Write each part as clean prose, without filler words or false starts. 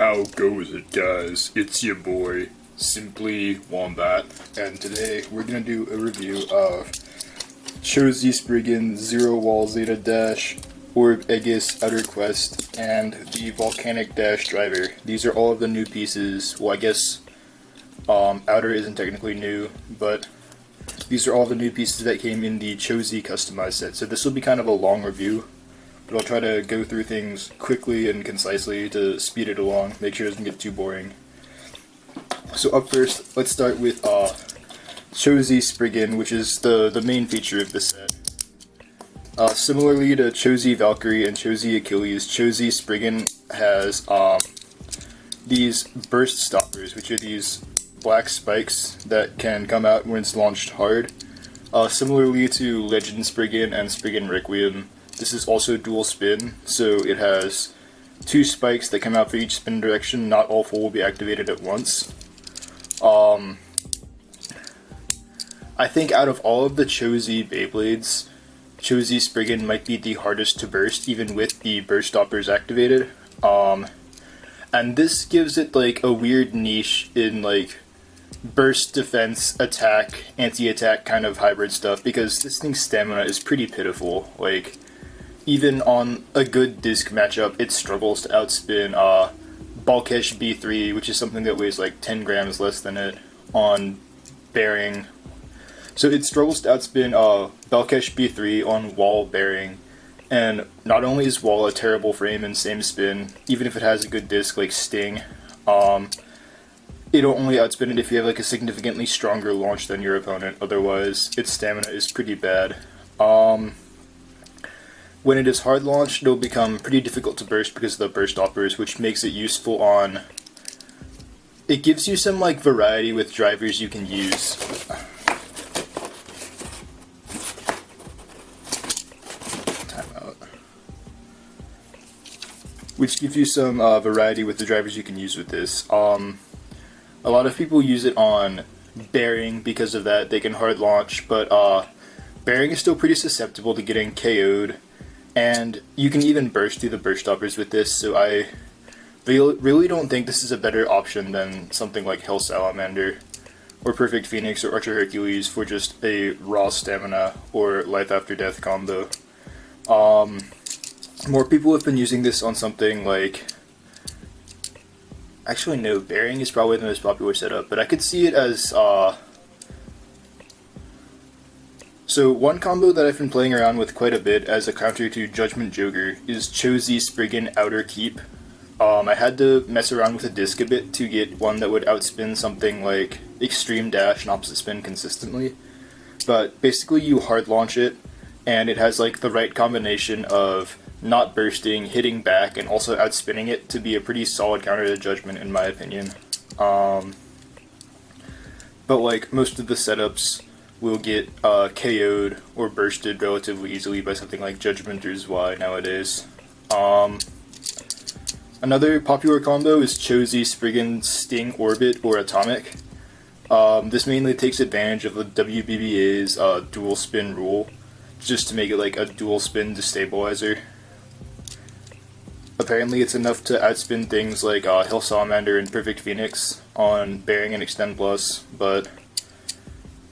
How goes it, guys? It's your boy, Simply Wombat, and today we're gonna do a review of Cho Z Spriggan 0Wall Zeta Dash, Orb Egis Outer Quest, and the Volcanic Dash Driver. These are all of the new pieces. Well, I guess Outer isn't technically new, but these are all the new pieces that came in the Cho Z customized set. So this will be kind of a long review, but I'll try to go through things quickly and concisely to speed it along, make sure it doesn't get too boring. So up first, let's start with Cho Z Spriggan, which is the main feature of this set. Similarly to Cho Z Valkyrie and Cho Z Achilles, Cho Z Spriggan has these burst stoppers, which are these black spikes that can come out when it's launched hard. Similarly to Legend Spriggan and Spriggan Requiem, this is also dual spin, so it has two spikes that come out for each spin direction. Not all four will be activated at once. I think out of all of the Cho Z Beyblades, Cho Z Spriggan might be the hardest to burst, even with the burst stoppers activated. And this gives it like a weird niche in like burst, defense, attack, anti-attack kind of hybrid stuff, because this thing's stamina is pretty pitiful. Like, even on a good disc matchup, it struggles to outspin Balkesh B3, which is something that weighs like 10 grams less than it on bearing. So it struggles to outspin Balkesh B3 on wall bearing, and not only is wall a terrible frame and same spin, even if it has a good disc like Sting, it'll only outspin it if you have like a significantly stronger launch than your opponent. Otherwise, its stamina is pretty bad. When it is hard launched, it'll become pretty difficult to burst because of the burst stoppers, which makes it useful on... It gives you some like variety with drivers you can use. Timeout. Which gives you some variety with the drivers you can use with this. A lot of people use it on bearing because of that. They can hard launch, but bearing is still pretty susceptible to getting KO'd. And you can even burst through the burst stoppers with this, so I really don't think this is a better option than something like Hell Salamander, or Perfect Phoenix, or Archer Hercules for just a raw stamina or life after death combo. More people have been using this on something like... Actually no, bearing is probably the most popular setup, but I could see it as... So one combo that I've been playing around with quite a bit as a counter to Judgment Joker is Cho Z Spriggan Outer Keep. I had to mess around with the disc a bit to get one that would outspin something like Extreme Dash and Opposite Spin consistently. But basically you hard launch it, and it has like the right combination of not bursting, hitting back, and also outspinning it to be a pretty solid counter to Judgment in my opinion. But like most of the setups will get KO'd or bursted relatively easily by something like Judgment or Zwei nowadays. Another popular combo is Cho Z Spriggan Sting Orbit or Atomic. This mainly takes advantage of the WBBA's dual spin rule, just to make it like a dual spin destabilizer. Apparently it's enough to outspin things like Hell Salamander and Perfect Phoenix on bearing and Extend Plus, but...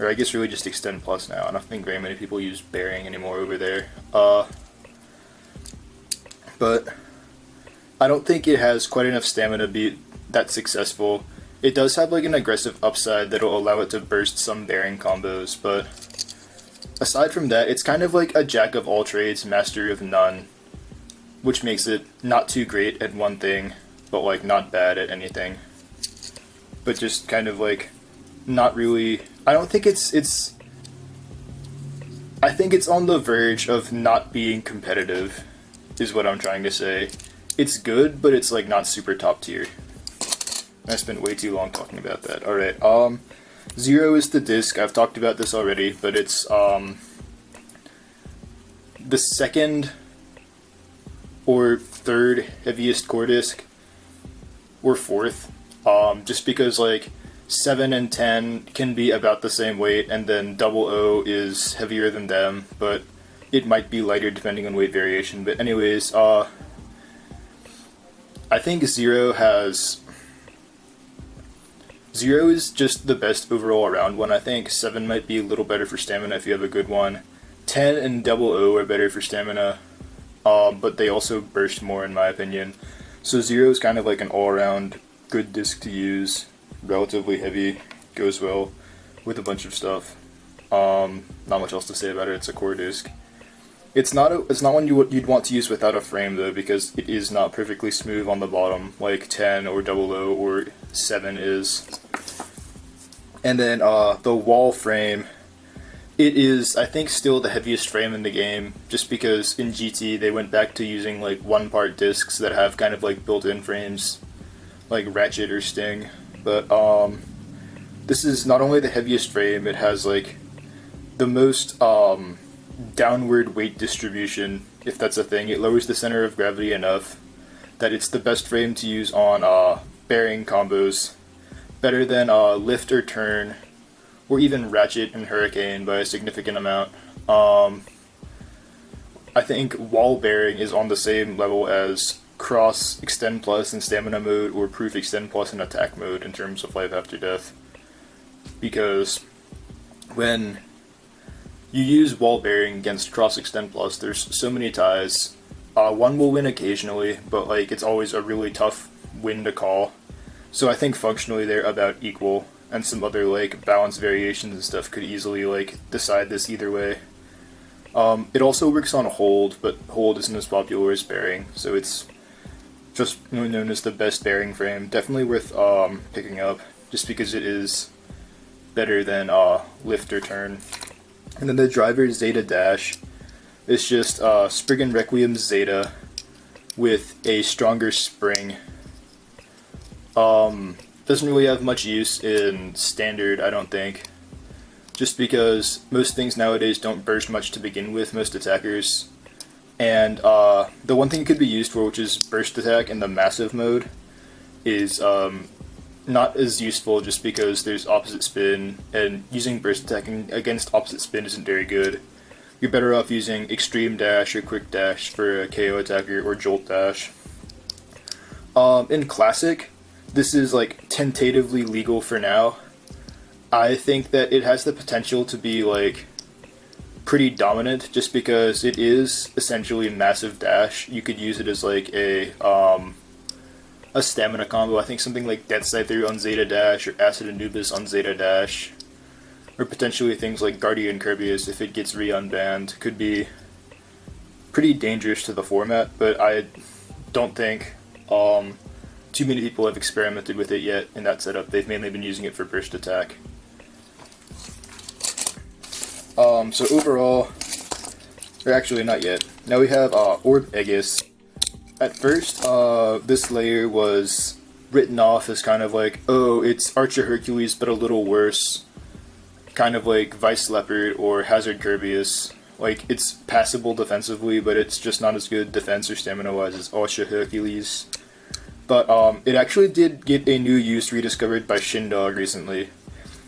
Or I guess really just Extend Plus now. I don't think very many people use bearing anymore over there. But I don't think it has quite enough stamina to be that successful. It does have like an aggressive upside that'll allow it to burst some bearing combos, but aside from that, it's kind of like a jack of all trades, master of none, which makes it not too great at one thing, but like not bad at anything. But just kind of like not really... I don't think it's I think it's on the verge of not being competitive, is what I'm trying to say. It's good, but it's like not super top tier. I spent way too long talking about that. Alright, Zero is the disc. I've talked about this already, but it's the second or third heaviest core disc, or fourth, just because like 7 and 10 can be about the same weight, and then 00 is heavier than them, but it might be lighter depending on weight variation. But anyways, I I think Zero is just the best overall around one. I think 7 might be a little better for stamina if you have a good one. 10 and 0 are better for stamina, but they also burst more in my opinion. So 0 is kind of like an all-around good disc to use, relatively heavy, goes well with a bunch of stuff. Not much else to say about it, it's a core disc. It's not one you'd want to use without a frame though, because it is not perfectly smooth on the bottom like 10 or 00 or 7 is. And then the wall frame, it is I think still the heaviest frame in the game, just because in GT they went back to using like one-part discs that have kind of like built-in frames, like Ratchet or Sting. But this is not only the heaviest frame, it has like the most downward weight distribution, if that's a thing. It lowers the center of gravity enough that it's the best frame to use on bearing combos, better than lift or turn, or even Ratchet and Hurricane by a significant amount. I think wall bearing is on the same level as Cross Extend Plus in Stamina mode or Proof Extend Plus in Attack mode in terms of life after death, because when you use wall bearing against Cross Extend Plus, there's so many ties. One will win occasionally, but like it's always a really tough win to call. So I think functionally they're about equal, and some other like balance variations and stuff could easily like decide this either way. It also works on hold, but hold isn't as popular as bearing, so it's just known as the best bearing frame. Definitely worth picking up, just because it is better than lift or turn. And then the driver Zeta Dash is just Spriggan Requiem Zeta with a stronger spring. Doesn't really have much use in standard, I don't think. Just because most things nowadays don't burst much to begin with, most attackers. And the one thing it could be used for, which is burst attack in the massive mode, is not as useful just because there's opposite spin, and using burst attacking against opposite spin isn't very good. You're better off using extreme dash or quick dash for a KO attacker, or jolt dash. In classic, this is like tentatively legal for now. I think that it has the potential to be like pretty dominant, just because it is essentially massive dash. You could use it as like a stamina combo. I think something like Death Scyther on Zeta Dash, or Acid Anubis on Zeta Dash, or potentially things like Guardian Kirbyus, if it gets re-unbanned, could be pretty dangerous to the format, but I don't think too many people have experimented with it yet in that setup. They've mainly been using it for burst attack. So overall, or actually not yet, now we have Orb Egis. At first, this layer was written off as kind of like, oh, it's Archer Hercules but a little worse, kind of like Vice Leopard or Hazard Kirbyus. Like, it's passable defensively, but it's just not as good defense or stamina-wise as Archer Hercules. But it actually did get a new use rediscovered by Shindog recently,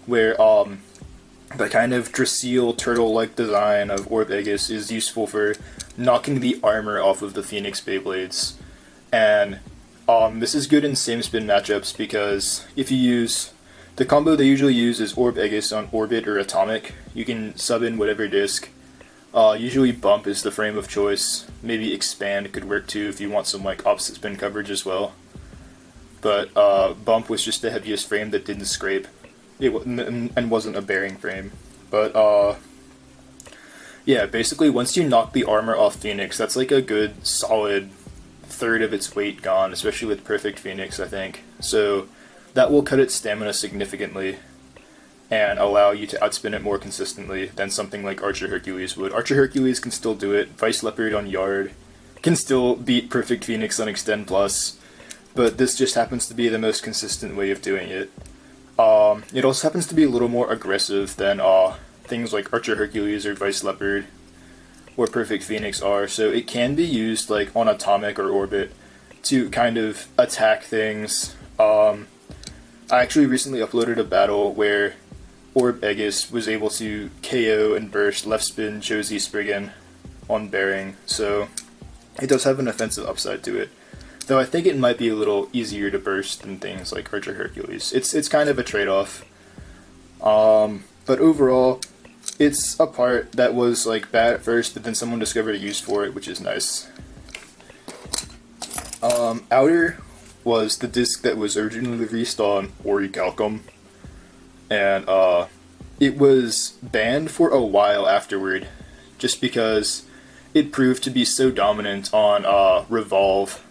where the kind of Drasil turtle-like design of Orb Egis is useful for knocking the armor off of the Phoenix Beyblades. And this is good in same spin matchups, because if you use the combo they usually use is Orb Egis on Orbit or Atomic. You can sub in whatever disc. Usually Bump is the frame of choice. Maybe Expand could work too if you want some like opposite spin coverage as well. But Bump was just the heaviest frame that didn't scrape. And wasn't a bearing frame. But yeah, basically once you knock the armor off Phoenix, that's like a good solid third of its weight gone, especially with Perfect Phoenix, I think. So that will cut its stamina significantly and allow you to outspin it more consistently than something like Archer Hercules would. Archer Hercules can still do it. Vice Leopard on Yard can still beat Perfect Phoenix on Extend Plus, but this just happens to be the most consistent way of doing it. It also happens to be a little more aggressive than things like Archer Hercules or Vice Leopard or Perfect Phoenix are, so it can be used like on Atomic or Orbit to kind of attack things. I actually recently uploaded a battle where Orb Egis was able to KO and burst Left Spin Cho Z Spriggan on bearing, so it does have an offensive upside to it. though I think it might be a little easier to burst than things like Archer Hercules. It's kind of a trade-off. But overall, it's a part that was like bad at first, but then someone discovered a use for it, which is nice. Outer was the disc that was originally released on Orichalcum, and it was banned for a while afterward, just because it proved to be so dominant on Revolve.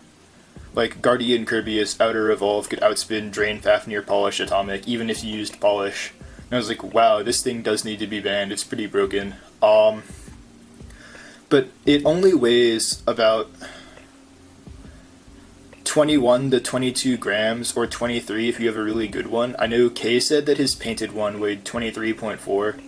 Like, Guardian Kirby's Outer Revolve could outspin Drain, Fafnir, Polish, Atomic, even if you used Polish. And I was like, wow, this thing does need to be banned, it's pretty broken. But it only weighs about 21 to 22 grams, or 23 if you have a really good one. I know Kay said that his painted one weighed 23.4.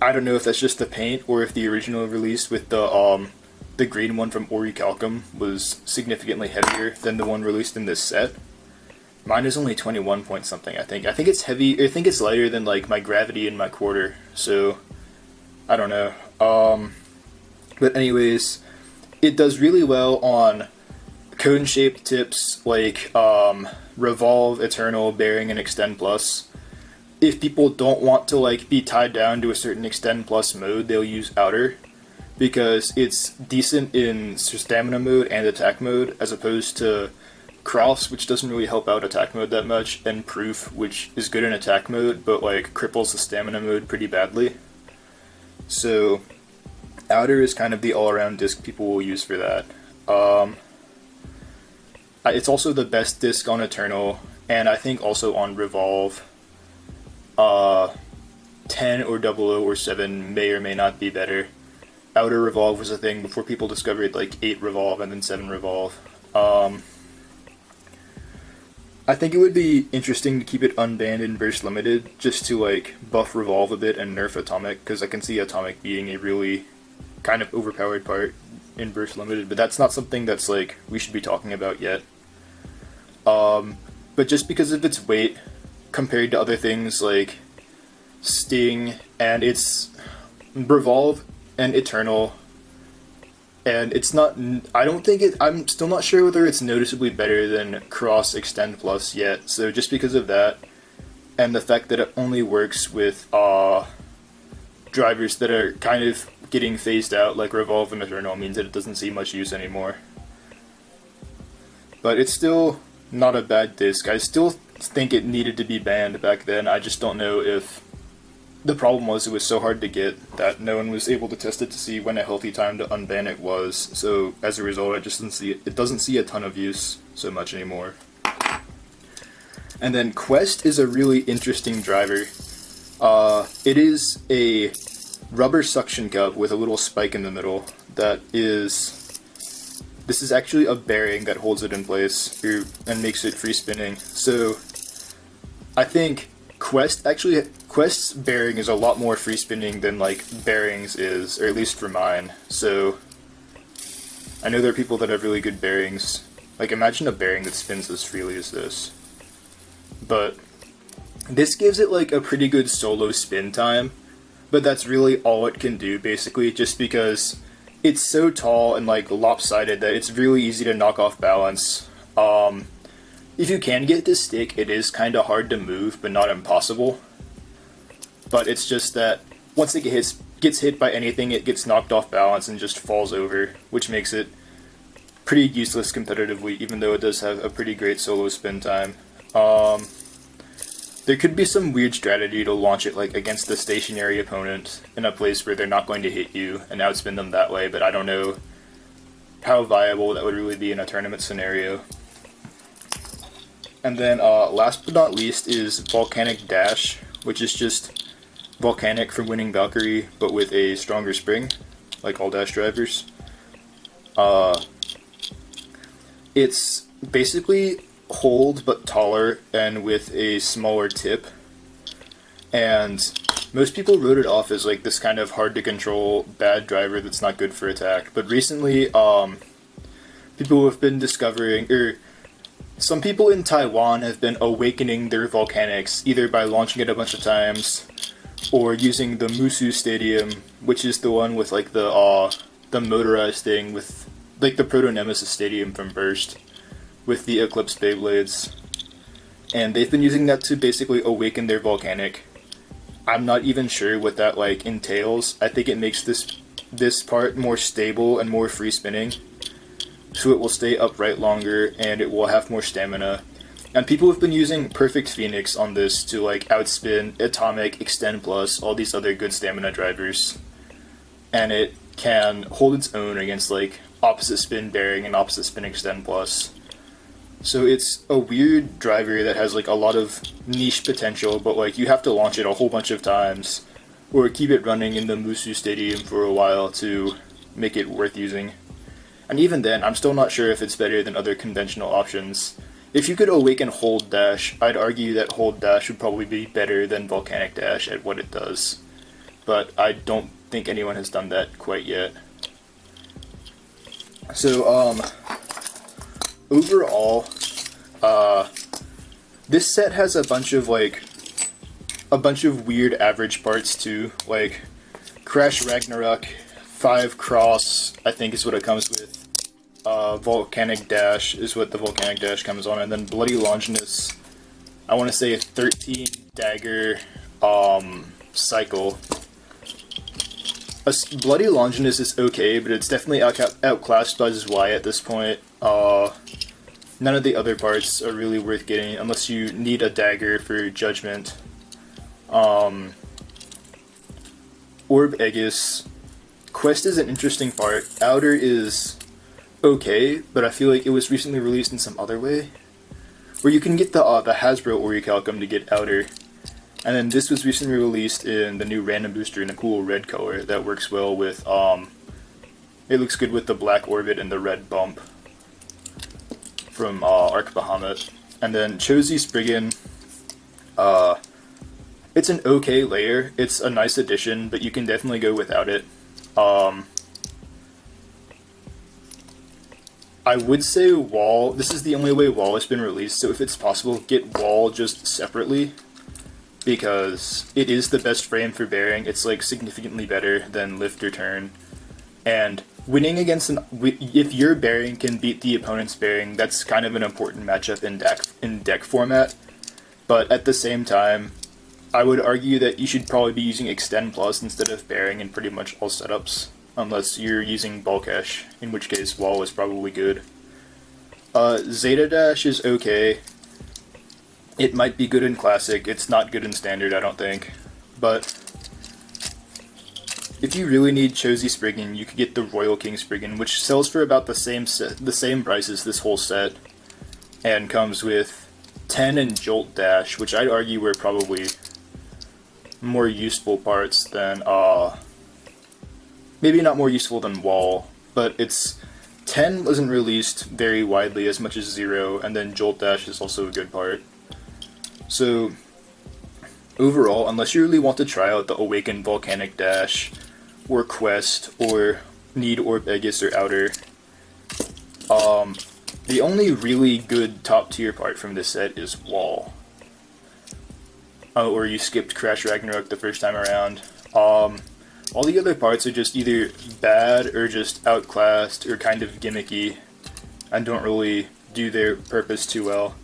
I don't know if that's just the paint, or if the original release with the green one from Orichalcum was significantly heavier than the one released in this set. Mine is only 21 point something, I think. I think it's heavy, I think it's lighter than like my Gravity and my Quarter, so I don't know. But anyways, it does really well on cone-shaped tips like Revolve, Eternal, Bearing, and Extend Plus. If people don't want to like be tied down to a certain Extend Plus mode, they'll use Outer, because it's decent in stamina mode and attack mode, as opposed to Cross, which doesn't really help out attack mode that much, and Proof, which is good in attack mode, but like cripples the stamina mode pretty badly. So Outer is kind of the all-around disc people will use for that. It's also the best disc on Eternal, and I think also on Revolve. 10 or 00 or 7 may or may not be better. Outer Revolve was a thing before people discovered like 8 Revolve and then 7 Revolve. I think it would be interesting to keep it unbanned in Burst Limited, just to like buff Revolve a bit and nerf Atomic, because I can see Atomic being a really kind of overpowered part in Burst Limited, but that's not something that's like we should be talking about yet. But just because of its weight compared to other things like Sting and its Revolve and Eternal, and it's not, I don't think it, I'm still not sure whether it's noticeably better than Cross Extend Plus yet, so just because of that, and the fact that it only works with drivers that are kind of getting phased out, like Revolve and Eternal, means that it doesn't see much use anymore. But it's still not a bad disc. I still think it needed to be banned back then. I just don't know if the problem was it was so hard to get that no one was able to test it to see when a healthy time to unban it was. So as a result, it doesn't see a ton of use so much anymore. And then Quest is a really interesting driver. It is a rubber suction cup with a little spike in the middle that is... This is actually a bearing that holds it in place and makes it free spinning. So I think Quest's bearing is a lot more free spinning than like Bearings is, or at least for mine. So I know there are people that have really good bearings. Like, imagine a bearing that spins as freely as this. But this gives it like a pretty good solo spin time, but that's really all it can do basically, just because it's so tall and like lopsided that it's really easy to knock off balance. If you can get this stick, it is kind of hard to move, but not impossible. But it's just that once it gets hit by anything, it gets knocked off balance and just falls over, which makes it pretty useless competitively, even though it does have a pretty great solo spin time. There could be some weird strategy to launch it like against the stationary opponent in a place where they're not going to hit you and outspin them that way, but I don't know how viable that would really be in a tournament scenario. And then last but not least is Volcanic Dash, which is just Volcanic from Winning Valkyrie, but with a stronger spring, like all Dash drivers. It's basically hold but taller and with a smaller tip, and most people wrote it off as like this kind of hard to control bad driver that's not good for attack, but recently people have been discovering, or some people in Taiwan have been awakening their Volcanics either by launching it a bunch of times or using the Musu Stadium, which is the one with like the motorized thing with like the Proto Nemesis Stadium from Burst. with the Eclipse Beyblades, and they've been using that to basically awaken their Volcanic. I'm not even sure what that like entails. I think it makes this part more stable and more free spinning, so it will stay upright longer and it will have more stamina. And people have been using Perfect Phoenix on this to like outspin Atomic, Extend Plus, all these other good stamina drivers. And it can hold its own against like Opposite Spin Bearing and Opposite Spin Extend Plus. So it's a weird driver that has like a lot of niche potential, but like you have to launch it a whole bunch of times or keep it running in the Musu Stadium for a while to make it worth using. And even then, I'm still not sure if it's better than other conventional options. If you could awaken Hold Dash, I'd argue that Hold Dash would probably be better than Volcanic Dash at what it does. But I don't think anyone has done that quite yet. So, overall, this set has a bunch of weird average parts too, like Crash Ragnarok, 5 Cross, I think is what it comes with. Volcanic Dash is what the Volcanic Dash comes on, and then Bloody Longinus, I want to say a 13 Dagger cycle. Bloody Longinus is okay, but it's definitely outclassed by Y at this point. None of the other parts are really worth getting unless you need a dagger for Judgment. Orb Egis. Quest is an interesting part. Outer is okay, but I feel like it was recently released in some other way, where you can get the Hasbro Orichalcum to get Outer, and then this was recently released in the new random booster in a cool red color that works well with it looks good with the black orbit and the red bump from Arc Bahamut. And then Cho Z Spriggan, it's an okay layer, it's a nice addition, but you can definitely go without it. I would say Wall, this is the only way Wall has been released, so if it's possible, get Wall just separately, because it is the best frame for bearing. It's like significantly better than Lift or Turn, and winning against if your bearing can beat the opponent's bearing, that's kind of an important matchup in deck format, but at the same time, I would argue that you should probably be using Extend Plus instead of bearing in pretty much all setups, unless you're using Bulkash, in which case Wall is probably good. Zeta Dash is okay. It might be good in Classic, it's not good in Standard, I don't think. But if you really need Cho Z Spriggan, you could get the Royal King Spriggan, which sells for about the same price as this whole set, and comes with 10 and Jolt Dash, which I'd argue were probably more useful parts than, maybe not more useful than Wall, but 10 wasn't released very widely as much as 0, and then Jolt Dash is also a good part. So, overall, unless you really want to try out the Awakened Volcanic Dash, or Quest, or need Orb Egis or Outer, the only really good top tier part from this set is Wall. Or you skipped Crash Ragnarok the first time around. All the other parts are just either bad or just outclassed or kind of gimmicky and don't really do their purpose too well.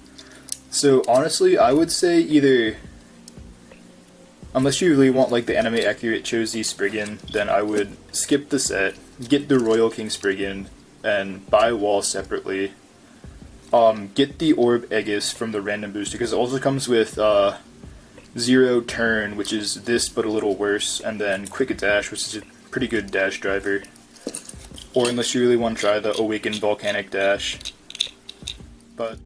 So honestly, I would say either, unless you really want like the anime accurate Cho Z Spriggan, then I would skip the set, get the Royal King Spriggan, and buy Wall separately. Get the Orb Egis from the random booster, because it also comes with 0 Turn, which is this but a little worse, and then Quick Dash, which is a pretty good dash driver. Or unless you really want to try the Awakened Volcanic Dash. But